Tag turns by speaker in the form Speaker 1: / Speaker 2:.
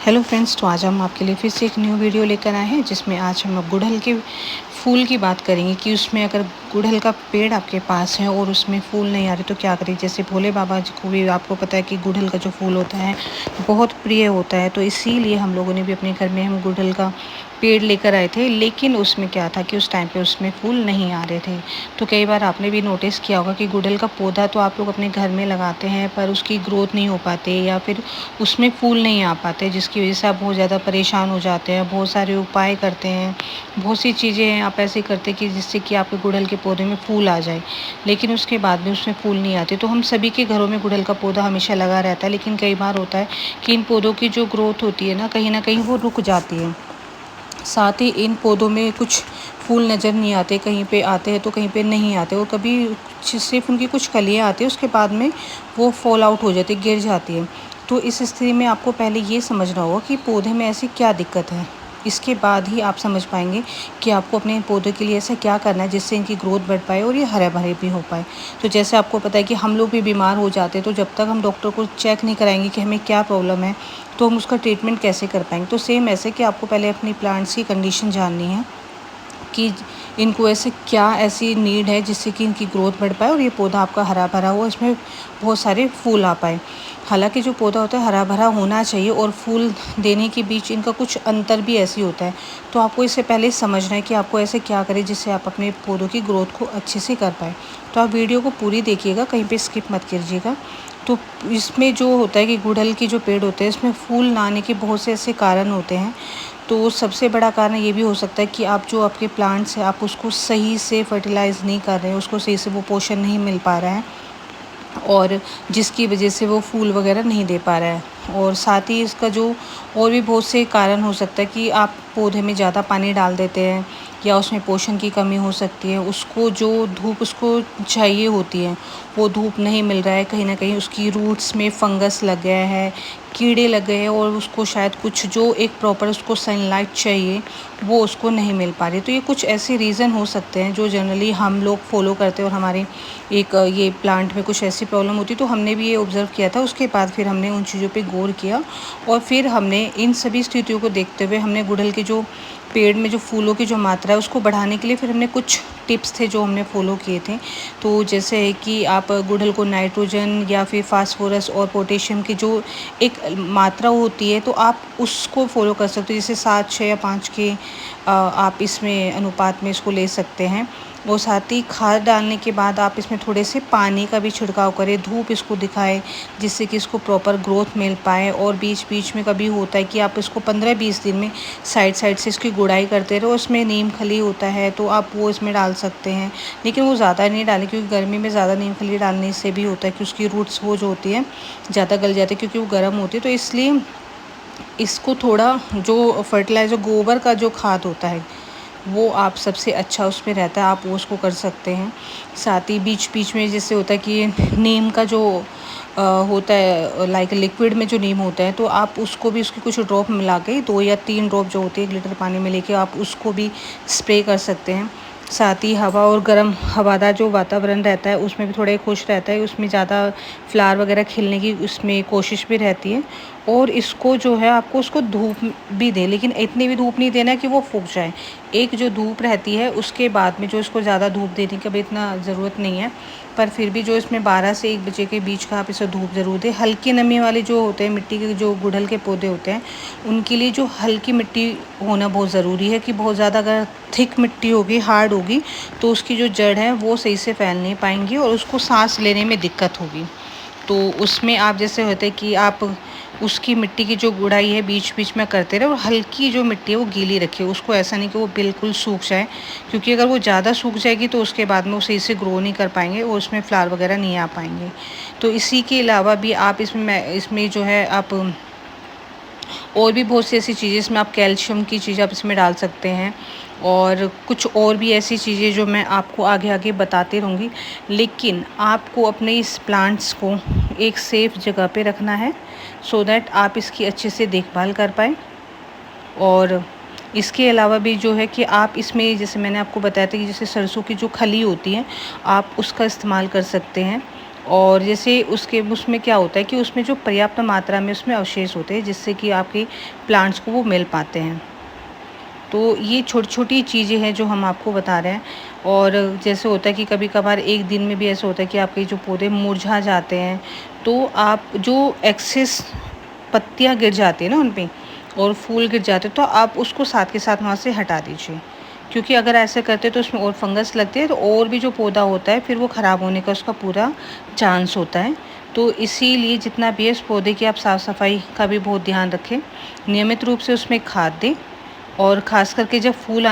Speaker 1: Hello friends, तो आज हम आपके लिए फिर से एक न्यू वीडियो लेकर आए हैं जिसमें आज हम गुड़हल के फूल की बात करेंगे कि उसमें अगर गुड़हल का पेड़ आपके पास है और उसमें फूल नहीं आ रहे तो क्या करें। जैसे भोले बाबा जी को भी आपको पता है कि गुड़हल का जो फूल होता है बहुत प्रिय होता है, तो इसीलिए हम लोगों ने भी अपने घर में हम गुड़हल का पेड़ लेकर आए थे। लेकिन उसमें क्या था कि उस टाइम पे उसमें फूल नहीं आ रहे थे। तो कई बार आपने भी नोटिस किया होगा कि गुड़हल का पौधा तो आप लोग अपने घर में लगाते हैं पर उसकी ग्रोथ नहीं हो पाते या फिर उसमें फूल नहीं आ पाते, जिसकी वजह से आप बहुत ज़्यादा परेशान हो जाते हैं। बहुत सारे उपाय करते हैं, बहुत सी चीज़ें हैं आप ऐसे करते हैं कि जिससे कि आपके गुड़हल के पौधे में फूल आ जाए, लेकिन उसके बाद भी उसमें फूल नहीं आते। तो हम सभी के घरों में गुड़हल का पौधा हमेशा लगा रहता है, लेकिन कई बार होता है कि इन पौधों की जो ग्रोथ होती है ना कहीं वो रुक जाती है। साथ ही इन पौधों में कुछ फूल नज़र नहीं आते, कहीं पे आते हैं तो कहीं पे नहीं आते, और कभी सिर्फ उनकी कुछ कलियाँ आती हैं, उसके बाद में वो फॉल आउट हो जाती है, गिर जाती है। तो इस स्थिति में आपको पहले ये समझना होगा कि पौधे में ऐसी क्या दिक्कत है। इसके बाद ही आप समझ पाएंगे कि आपको अपने पौधे के लिए ऐसा क्या करना है जिससे इनकी ग्रोथ बढ़ पाए और ये हरे भरे भी हो पाए। तो जैसे आपको पता है कि हम लोग भी बीमार हो जाते हैं, तो जब तक हम डॉक्टर को चेक नहीं कराएंगे कि हमें क्या प्रॉब्लम है तो हम उसका ट्रीटमेंट कैसे कर पाएंगे। तो सेम ऐसे कि आपको पहले अपनी प्लांट्स की कंडीशन जाननी है कि इनको ऐसे क्या ऐसी नीड है जिससे कि इनकी ग्रोथ बढ़ पाए और ये पौधा आपका हरा भरा हो, इसमें बहुत सारे फूल आ पाए। हालांकि जो पौधा होता है हरा भरा होना चाहिए और फूल देने के बीच इनका कुछ अंतर भी ऐसे होता है। तो आपको इससे पहले समझना है कि आपको ऐसे क्या करें जिससे आप अपने पौधों की ग्रोथ को अच्छे से कर पाए। तो आप वीडियो को पूरी देखिएगा, कहीं पे स्किप मत कीजिएगा। तो इसमें जो होता है कि गुड़हल के जो पेड़ होते हैं इसमें फूल ना आने के बहुत से ऐसे कारण होते हैं। तो सबसे बड़ा कारण ये भी हो सकता है कि आप जो आपके प्लांट्स हैं आप उसको सही से फर्टिलाइज़ नहीं कर रहे हैं, उसको सही से वो पोषण नहीं मिल पा रहा है, और जिसकी वजह से वो फूल वगैरह नहीं दे पा रहा है। और साथ ही इसका जो और भी बहुत से कारण हो सकता है कि आप पौधे में ज़्यादा पानी डाल देते हैं या उसमें पोषण की कमी हो सकती है। उसको जो धूप उसको चाहिए होती है वो धूप नहीं मिल रहा है, कहीं ना कहीं उसकी रूट्स में फंगस लग गया है, कीड़े लग गए हैं, और उसको शायद कुछ जो एक प्रॉपर उसको सनलाइट चाहिए वो उसको नहीं मिल पा रही। तो ये कुछ ऐसे रीज़न हो सकते हैं जो जनरली हम लोग फॉलो करते हैं, और हमारे एक ये प्लांट में कुछ ऐसी प्रॉब्लम होती तो हमने भी ये ऑब्ज़र्व किया था। उसके बाद फिर हमने उन चीज़ों पे गौर किया और फिर हमने इन सभी स्थितियों को देखते हुए हमने गुड़हल के जो पेड़ में जो फूलों की जो मात्रा है उसको बढ़ाने के लिए फिर हमने कुछ टिप्स थे जो हमने फॉलो किए थे। तो जैसे है कि आप गुड़हल को नाइट्रोजन या फिर फास्फोरस और पोटेशियम की जो एक मात्रा होती है तो आप उसको फॉलो कर सकते हो। जैसे 7, 6 या 5 के आप इसमें अनुपात में इसको ले सकते हैं। और साथ ही खाद डालने के बाद आप इसमें थोड़े से पानी का भी छिड़काव करें, धूप इसको दिखाएं जिससे कि इसको प्रॉपर ग्रोथ मिल पाए। और बीच बीच में कभी होता है कि आप इसको 15-20 दिन में साइड साइड से इसकी गुड़ाई करते रहो। उसमें नीम खली होता है तो आप वो इसमें डाल सकते हैं, लेकिन वो ज़्यादा नहीं डालें क्योंकि गर्मी में ज़्यादा नीम खली डालने से भी होता है कि उसकी रूट्स वो जो होती है ज़्यादा गल जाती है क्योंकि वो गर्म होती है। तो इसलिए इसको थोड़ा जो फर्टिलाइज़र गोबर का जो खाद होता है वो आप सबसे अच्छा उसमें रहता है, आप वो उसको कर सकते हैं। साथ ही बीच बीच में जैसे होता है कि नीम का जो होता है लाइक लिक्विड में जो नीम होता है तो आप उसको भी उसके कुछ ड्रॉप मिला के 2 या 3 ड्रॉप जो होती है 1 लीटर पानी में लेके आप उसको भी स्प्रे कर सकते हैं। साथ ही हवा और गर्म हवादार जो वातावरण रहता है उसमें भी थोड़ा खुश रहता है, उसमें ज़्यादा फ्लावर वगैरह खिलने की उसमें कोशिश भी रहती है। और इसको जो है आपको उसको धूप भी दें, लेकिन इतनी भी धूप नहीं देना कि वो सूख जाए। एक जो धूप रहती है उसके बाद में जो इसको ज़्यादा धूप देने की अभी इतना ज़रूरत नहीं है, पर फिर भी जो इसमें 12 से 1 बजे के बीच का आप इसे धूप ज़रूर दें। हल्की नमी वाले जो होते हैं मिट्टी के जो गुड़हल के पौधे होते हैं उनके लिए जो हल्की मिट्टी होना बहुत ज़रूरी है, कि बहुत ज़्यादा अगर थिक मिट्टी होगी हार्ड होगी तो उसकी जो जड़ है वो सही से फैल नहीं पाएंगी और उसको सांस लेने में दिक्कत होगी। तो उसमें आप जैसे होते हैं कि आप उसकी मिट्टी की जो गुड़ाई है बीच बीच में करते रहे और हल्की जो मिट्टी है वो गीली रखिए उसको, ऐसा नहीं कि वो बिल्कुल सूख जाए, क्योंकि अगर वो ज़्यादा सूख जाएगी तो उसके बाद में वो सही से ग्रो नहीं कर पाएंगे और उसमें फ्लावर वगैरह नहीं आ पाएंगे। तो इसी के अलावा भी आप इसमें जो है आप और भी बहुत सी ऐसी चीज़ें इसमें आप कैल्शियम की चीज़ें आप इसमें डाल सकते हैं, और कुछ और भी ऐसी चीज़ें जो मैं आपको आगे आगे बताती रहूँगी। लेकिन आपको अपने इस प्लांट्स को एक सेफ़ जगह पे रखना है सो दैट आप इसकी अच्छे से देखभाल कर पाएँ। और इसके अलावा भी जो है कि आप इसमें जैसे मैंने आपको बताया था कि जैसे सरसों की जो खली होती है आप उसका इस्तेमाल कर सकते हैं। और जैसे उसमें क्या होता है कि उसमें जो पर्याप्त मात्रा में उसमें अवशेष होते हैं, जिससे कि आपके प्लांट्स को वो मिल पाते हैं। तो ये छोटी-छोटी चीज़ें हैं जो हम आपको बता रहे हैं। और जैसे होता है कि कभी-कभार एक दिन में भी ऐसा होता है कि आपके जो पौधे मुरझा जाते हैं, तो आप जो एक्सेस पत्तियाँ गिर जाती हैं ना उन पे और फूल गिर जाते हैं, तो आप उसको साथ के साथ वहाँ से हटा दीजिए। क्योंकि अगर ऐसे करते तो उसमें और फंगस लगती है, तो और भी जो पौधा होता है फिर वो ख़राब होने का उसका पूरा चांस होता है। तो इसीलिए जितना भी है उस पौधे की आप साफ़-सफ़ाई का भी बहुत ध्यान रखें। नियमित रूप से उसमें खाद दें और ख़ास करके जब फूल